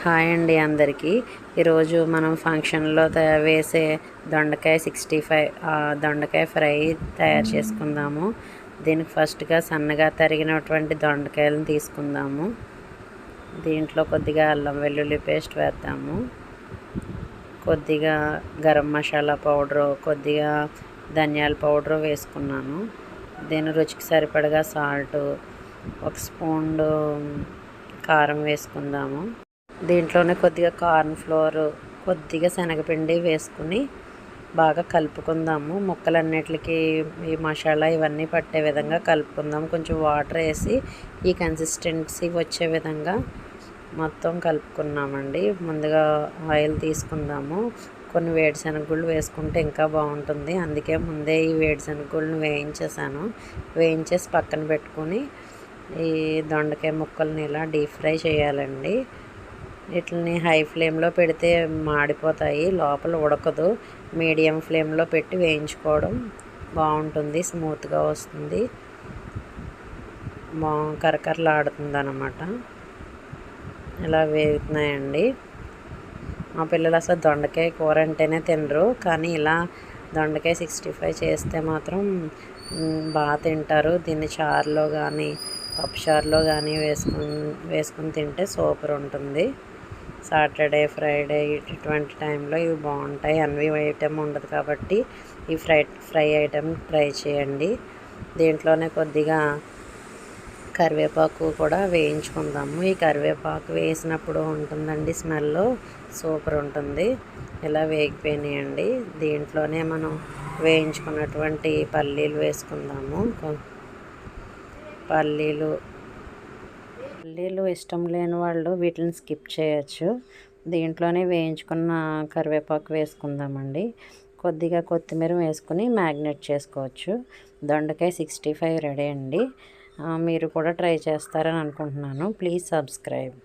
Hi అండి అందరికీ. ఈరోజు మనం ఫంక్షన్లో వేసే దొండకాయ 65 దొండకాయ ఫ్రై తయారు చేసుకుందాము. దీనికి ఫస్ట్గా సన్నగా తరిగినటువంటి దొండకాయలను తీసుకుందాము. దీంట్లో కొద్దిగా అల్లం వెల్లుల్లి పేస్ట్ వేద్దాము. కొద్దిగా గరం మసాలా పౌడరు, కొద్దిగా ధనియాల పౌడరు వేసుకున్నాను. దీని రుచికి సరిపడగా సాల్టు, 1 స్పూన్ కారం వేసుకుందాము. దీంట్లోనే కొద్దిగా కార్న్ ఫ్లోర్, కొద్దిగా శనగపిండి వేసుకుని బాగా కలుపుకుందాము. ముక్కలన్నిటికి ఈ మసాలా ఇవన్నీ పట్టే విధంగా కలుపుకుందాం. కొంచెం వాటర్ వేసి ఈ కన్సిస్టెన్సీ వచ్చే విధంగా మొత్తం కలుపుకున్నామండి. ముందుగా ఆయిల్ తీసుకుందాము. కొన్ని వేడిశనగగుళ్ళు వేసుకుంటే ఇంకా బాగుంటుంది. అందుకే ముందే ఈ వేడిశనగగుళ్ళను వేయించేసి పక్కన పెట్టుకొని ఈ దొండకాయ ముక్కల్ని ఇలా డీప్ ఫ్రై చేయాలండి. వీటిని హై ఫ్లేమ్లో పెడితే మాడిపోతాయి, లోపల ఉడకదు. మీడియం ఫ్లేమ్లో పెట్టి వేయించుకోవడం బాగుంటుంది, స్మూత్గా వస్తుంది, కరకరలాడుతుంది అన్నమాట. ఇలా వేగుతున్నాయండి. మా పిల్లలు అసలు దొండకాయ కూర అంటేనే తినరు, కానీ ఇలా దొండకాయ 65 చేస్తే మాత్రం బాగా తింటారు. దీన్ని చారులో కానీ పప్పుచారులో కానీ వేసుకుని తింటే సూపర్ ఉంటుంది. సాటర్డే, ఫ్రైడే ఇటువంటి టైంలో ఇవి బాగుంటాయి. అన్వి ఐటెం ఉండదు కాబట్టి ఈ ఫ్రై ఐటెం ట్రై చేయండి. దీంట్లోనే కొద్దిగా కరివేపాకు కూడా వేయించుకుందాము. ఈ కరివేపాకు వేసినప్పుడు ఉంటుందండి స్మెల్, సూపర్ ఉంటుంది. ఇలా వేగిపోయినాయండి. దీంట్లోనే మనం వేయించుకున్నటువంటి పల్లీలు వేసుకుందాము. పల్లీలు ఇష్టం లేని వాళ్ళు వీటిని స్కిప్ చేయొచ్చు. దీంట్లోనే వేయించుకున్న కరివేపాకు వేసుకుందామండి. కొద్దిగా కొత్తిమీర వేసుకుని మ్యాగ్నేట్ చేసుకోవచ్చు. దొండకాయ 65 రెడీ అండి. మీరు కూడా ట్రై చేస్తారని అనుకుంటున్నాను. Please subscribe.